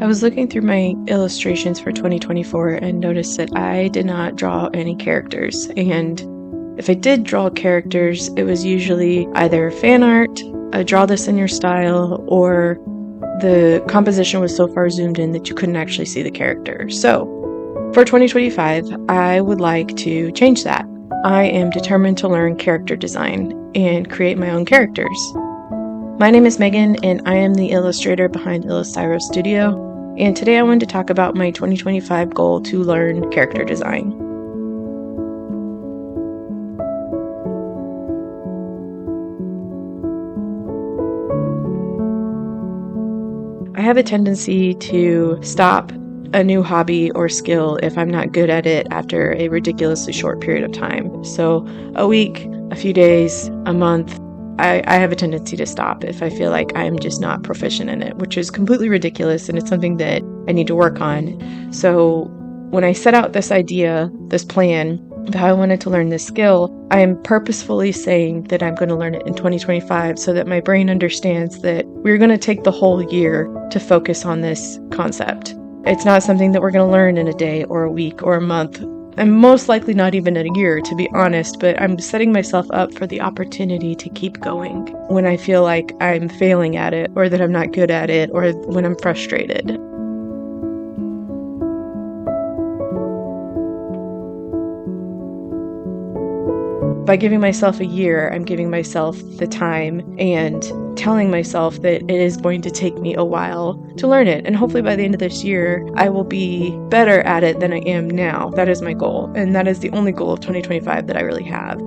I was looking through my illustrations for 2024 and noticed that I did not draw any characters. And if I did draw characters, it was usually either fan art, a draw this in your style, or the composition was so far zoomed in that you couldn't actually see the character. So for 2025, I would like to change that. I am determined to learn character design and create my own characters. My name is Megan, and I am the illustrator behind Illustyro Studio, and today I wanted to talk about my 2025 goal to learn character design. I have a tendency to stop a new hobby or skill if I'm not good at it after a ridiculously short period of time. So a week, a few days, a month, I have a tendency to stop if I feel like I'm just not proficient in it, which is completely ridiculous, and it's something that I need to work on. So when I set out this idea, this plan of how I wanted to learn this skill, I am purposefully saying that I'm going to learn it in 2025 so that my brain understands that we're going to take the whole year to focus on this concept. It's not something that we're going to learn in a day or a week or a month, and most likely not even a year, to be honest, but I'm setting myself up for the opportunity to keep going when I feel like I'm failing at it, or that I'm not good at it, or when I'm frustrated. By giving myself a year, I'm giving myself the time and telling myself that it is going to take me a while to learn it. And hopefully by the end of this year, I will be better at it than I am now. That is my goal. And that is the only goal of 2025 that I really have.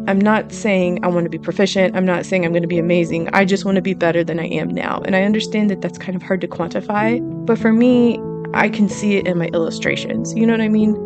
I'm not saying I want to be proficient. I'm not saying I'm going to be amazing. I just want to be better than I am now. And I understand that that's kind of hard to quantify. But for me, I can see it in my illustrations. You know what I mean?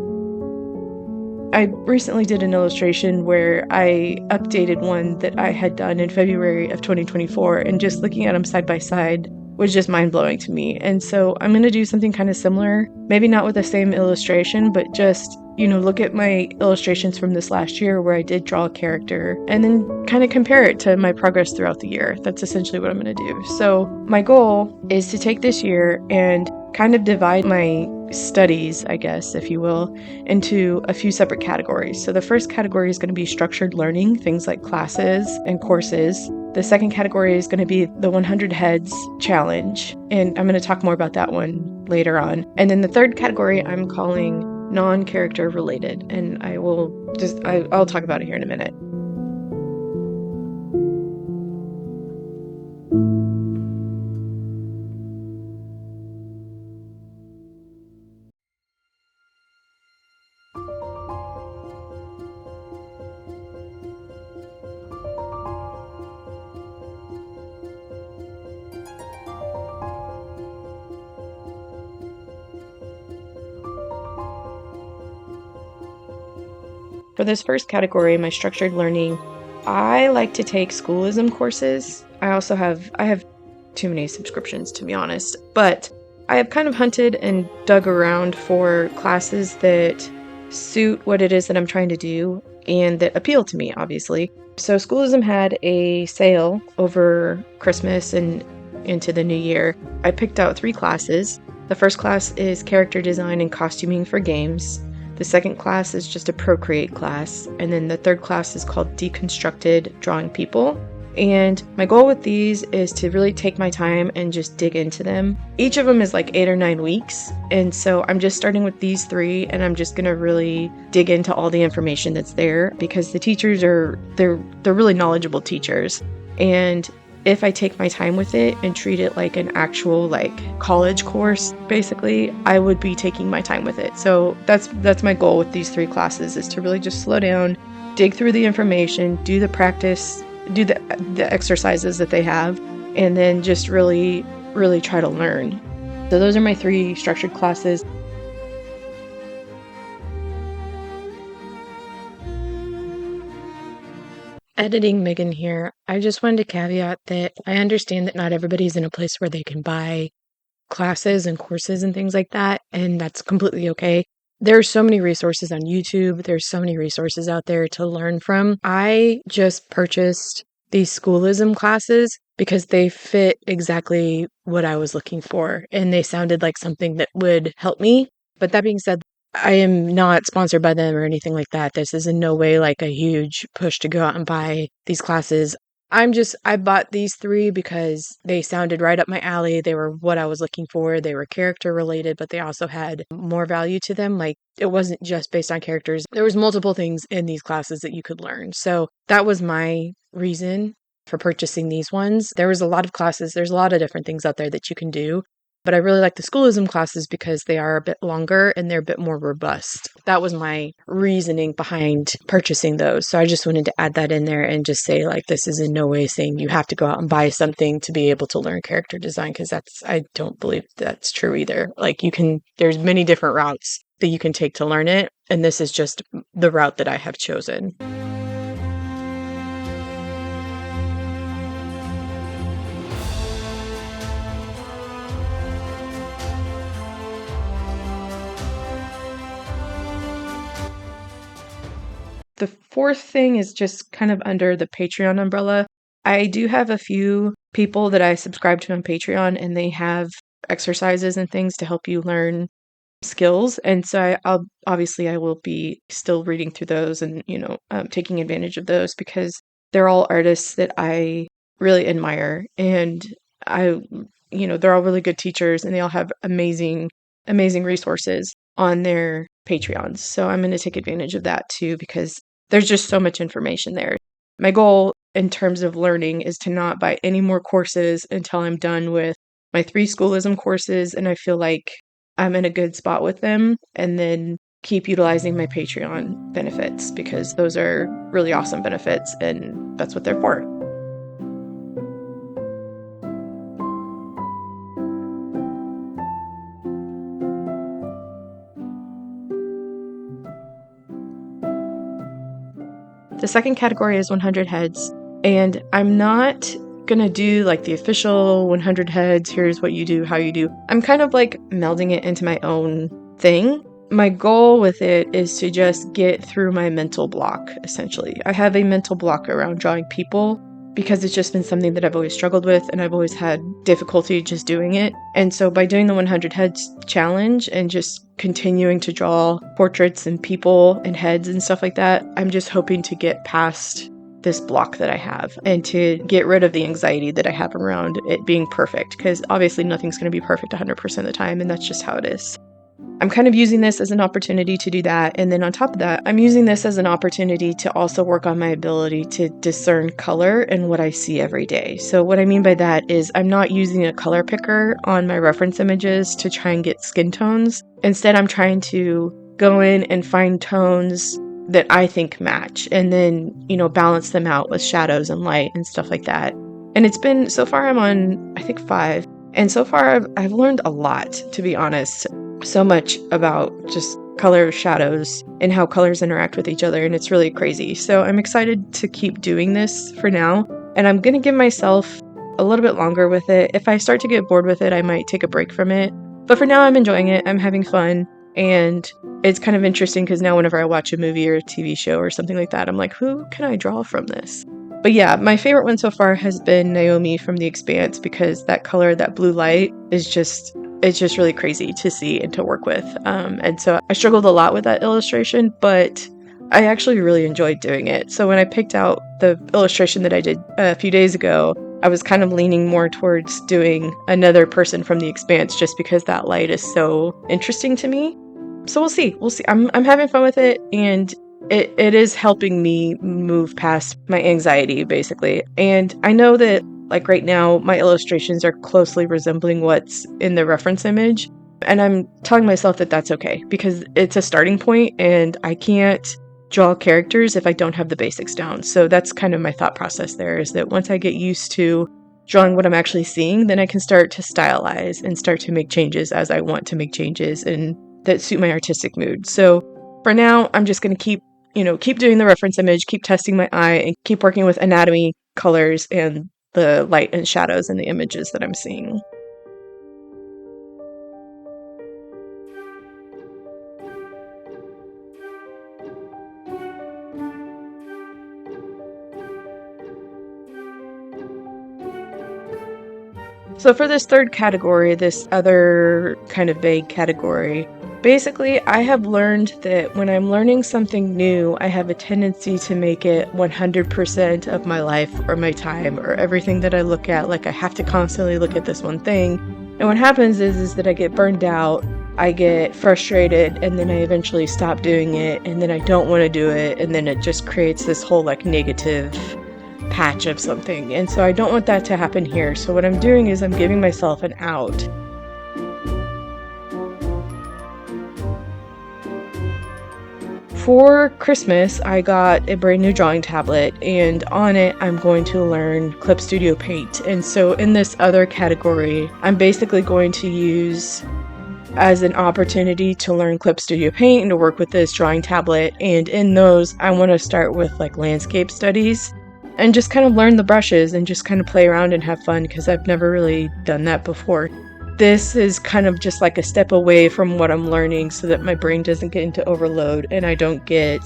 I recently did an illustration where I updated one that I had done in February of 2024, and just looking at them side by side was just mind-blowing to me. And so I'm going to do something kind of similar, maybe not with the same illustration, but just, look at my illustrations from this last year where I did draw a character and then kind of compare it to my progress throughout the year. That's essentially what I'm going to do. So my goal is to take this year and kind of divide my studies, I guess, if you will, into a few separate categories. So the first category is going to be structured learning, things like classes and courses. The second category is going to be the 100 Heads Challenge, and I'm going to talk more about that one later on. And then the third category I'm calling non-character related, and I'll talk about it here in a minute. For this first category, my structured learning, I like to take Schoolism courses. I have too many subscriptions, to be honest, but I have kind of hunted and dug around for classes that suit what it is that I'm trying to do and that appeal to me, obviously. So Schoolism had a sale over Christmas and into the new year. I picked out 3 classes. The first class is character design and costuming for games. The second class is just a Procreate class, and then the third class is called Deconstructed Drawing People. And my goal with these is to really take my time and just dig into them. Each of them is like 8 or 9 weeks, and so I'm just starting with these 3, and I'm just gonna really dig into all the information that's there because the teachers they're really knowledgeable teachers. And if I take my time with it and treat it like an actual college course, basically, I would be taking my time with it. So that's my goal with these 3 classes, is to really just slow down, dig through the information, do the practice, do the exercises that they have, and then just really, really try to learn. So those are my 3 structured classes. Editing Megan here. I just wanted to caveat that I understand that not everybody's in a place where they can buy classes and courses and things like that, and that's completely okay. There are so many resources on YouTube. There's so many resources out there to learn from. I just purchased these Schoolism classes because they fit exactly what I was looking for, and they sounded like something that would help me. But that being said, I am not sponsored by them or anything like that. This is in no way like a huge push to go out and buy these classes. I bought these three because they sounded right up my alley. They were what I was looking for. They were character related, but they also had more value to them. Like, it wasn't just based on characters. There was multiple things in these classes that you could learn. So that was my reason for purchasing these ones. There was a lot of classes. There's a lot of different things out there that you can do. But I really like the Schoolism classes because they are a bit longer and they're a bit more robust. That was my reasoning behind purchasing those. So I just wanted to add that in there and just say, like, this is in no way saying you have to go out and buy something to be able to learn character design, because I don't believe that's true either. Like, there's many different routes that you can take to learn it. And this is just the route that I have chosen. The fourth thing is just kind of under the Patreon umbrella. I do have a few people that I subscribe to on Patreon, and they have exercises and things to help you learn skills. And so I will be still reading through those and, taking advantage of those, because they're all artists that I really admire. And I, they're all really good teachers, and they all have amazing, amazing resources on their Patreons. So I'm going to take advantage of that too, because there's just so much information there. My goal in terms of learning is to not buy any more courses until I'm done with my 3 Schoolism courses, and I feel like I'm in a good spot with them, and then keep utilizing my Patreon benefits, because those are really awesome benefits, and that's what they're for. The second category is 100 heads, and I'm not gonna do like the official 100 heads, here's what you do, how you do. I'm kind of like melding it into my own thing. My goal with it is to just get through my mental block, essentially. I have a mental block around drawing people because it's just been something that I've always struggled with, and I've always had difficulty just doing it. And so by doing the 100 heads challenge and just continuing to draw portraits and people and heads and stuff like that, I'm just hoping to get past this block that I have and to get rid of the anxiety that I have around it being perfect, because obviously nothing's going to be perfect 100% of the time, and that's just how it is. I'm kind of using this as an opportunity to do that. And then on top of that, I'm using this as an opportunity to also work on my ability to discern color and what I see every day. So what I mean by that is I'm not using a color picker on my reference images to try and get skin tones. Instead, I'm trying to go in and find tones that I think match, and then, balance them out with shadows and light and stuff like that. And it's been, so far I'm on, I think 5. And so far I've learned a lot, to be honest. So much about just color, shadows, and how colors interact with each other, and it's really crazy. So I'm excited to keep doing this for now, and I'm going to give myself a little bit longer with it. If I start to get bored with it, I might take a break from it. But for now, I'm enjoying it. I'm having fun, and it's kind of interesting because now whenever I watch a movie or a TV show or something like that, I'm like, who can I draw from this? But yeah, my favorite one so far has been Naomi from The Expanse, because that color, that blue light, it's just really crazy to see and to work with. And so I struggled a lot with that illustration, but I actually really enjoyed doing it. So when I picked out the illustration that I did a few days ago, I was kind of leaning more towards doing another person from The Expanse, just because that light is so interesting to me. So we'll see. I'm having fun with it, and it is helping me move past my anxiety, basically. And I know that, like, right now, my illustrations are closely resembling what's in the reference image. And I'm telling myself that that's okay, because it's a starting point, and I can't draw characters if I don't have the basics down. So that's kind of my thought process there, is that once I get used to drawing what I'm actually seeing, then I can start to stylize and start to make changes as I want to make changes and that suit my artistic mood. So for now, I'm just going to keep doing the reference image, keep testing my eye, and keep working with anatomy, colors, and the light and shadows in the images that I'm seeing. So for this third category, this other kind of vague category, basically I have learned that when I'm learning something new, I have a tendency to make it 100% of my life or my time or everything that I look at. Like I have to constantly look at this one thing. And what happens is that I get burned out, I get frustrated, and then I eventually stop doing it, and then I don't want to do it, and then it just creates this whole like negative patch of something. And so I don't want that to happen here. So what I'm doing is I'm giving myself an out. For Christmas, I got a brand new drawing tablet, and on it, I'm going to learn Clip Studio Paint. And so in this other category, I'm basically going to use as an opportunity to learn Clip Studio Paint and to work with this drawing tablet. And in those, I want to start with like landscape studies and just kind of learn the brushes and just kind of play around and have fun, because I've never really done that before. This is kind of just like a step away from what I'm learning so that my brain doesn't get into overload and I don't get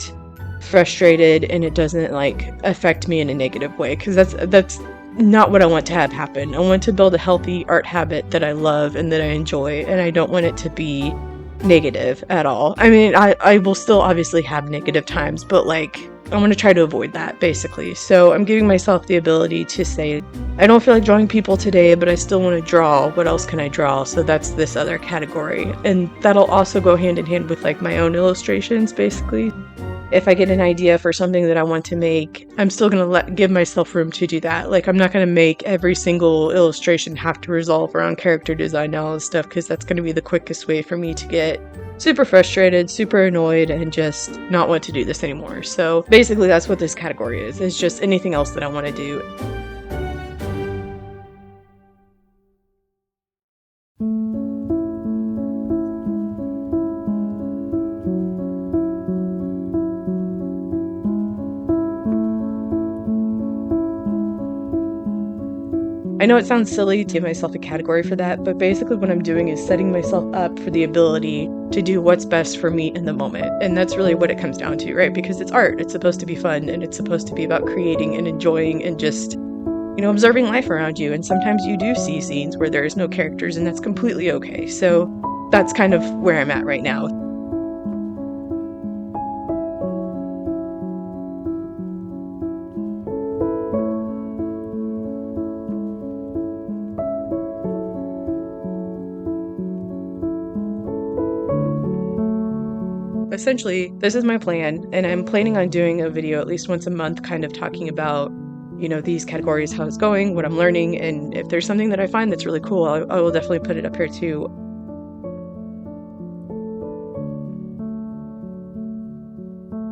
frustrated and it doesn't like affect me in a negative way, because that's not what I want to have happen. I want to build a healthy art habit that I love and that I enjoy, and I don't want it to be negative at all. I mean, I will still obviously have negative times, but like I want to try to avoid that, basically. So I'm giving myself the ability to say, I don't feel like drawing people today, but I still want to draw. What else can I draw? So that's this other category. And that'll also go hand in hand with like my own illustrations, basically. If I get an idea for something that I want to make, I'm still going to give myself room to do that. Like, I'm not going to make every single illustration have to resolve around character design and all this stuff, because that's going to be the quickest way for me to get super frustrated, super annoyed, and just not want to do this anymore. So basically that's what this category is. It's just anything else that I want to do. I know it sounds silly to give myself a category for that, but basically what I'm doing is setting myself up for the ability to do what's best for me in the moment. And that's really what it comes down to, right? Because it's art. It's supposed to be fun, and it's supposed to be about creating and enjoying and just, observing life around you. And sometimes you do see scenes where there's no characters, and that's completely okay. So that's kind of where I'm at right now. Essentially, this is my plan, and I'm planning on doing a video at least once a month, kind of talking about, these categories, how it's going, what I'm learning, and if there's something that I find that's really cool, I will definitely put it up here too.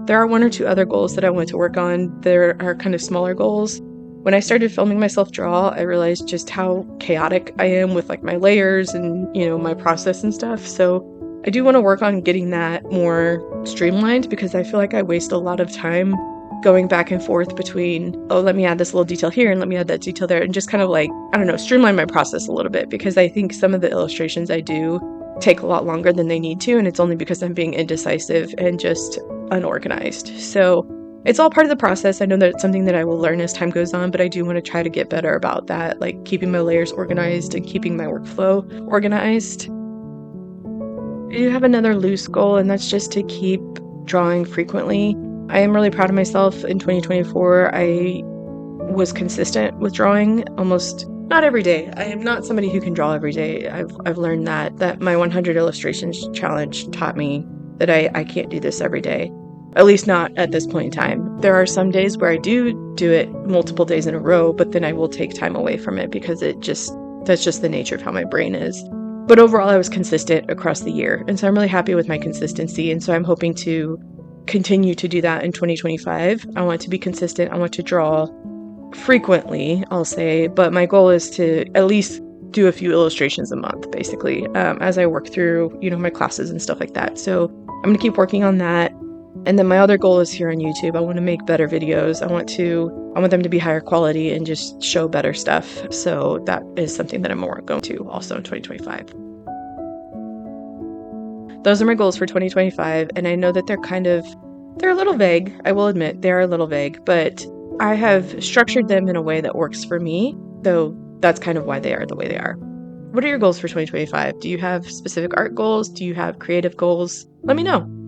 There are one or two other goals that I want to work on. There are kind of smaller goals. When I started filming myself draw, I realized just how chaotic I am with like my layers and, my process and stuff. So I do want to work on getting that more streamlined, because I feel like I waste a lot of time going back and forth between, oh, let me add this little detail here and let me add that detail there, and just kind of like, I don't know, streamline my process a little bit, because I think some of the illustrations I do take a lot longer than they need to, and it's only because I'm being indecisive and just unorganized. So it's all part of the process. I know that it's something that I will learn as time goes on, but I do want to try to get better about that, like keeping my layers organized and keeping my workflow organized. I do have another loose goal, and that's just to keep drawing frequently. I am really proud of myself. In 2024, I was consistent with drawing almost not every day. I am not somebody who can draw every day. I've learned that my 100 illustrations challenge taught me that I can't do this every day, at least not at this point in time. There are some days where I do it multiple days in a row, but then I will take time away from it, because that's just the nature of how my brain is. But overall, I was consistent across the year, and so I'm really happy with my consistency, and so I'm hoping to continue to do that in 2025. I want to be consistent. I want to draw frequently, I'll say, but my goal is to at least do a few illustrations a month, basically, as I work through, my classes and stuff like that. So I'm going to keep working on that. And then my other goal is here on YouTube. I want to make better videos. I want them to be higher quality and just show better stuff. So that is something that I'm going to also in 2025. Those are my goals for 2025. And I know that they're a little vague. I will admit they are a little vague, but I have structured them in a way that works for me. So that's kind of why they are the way they are. What are your goals for 2025? Do you have specific art goals? Do you have creative goals? Let me know.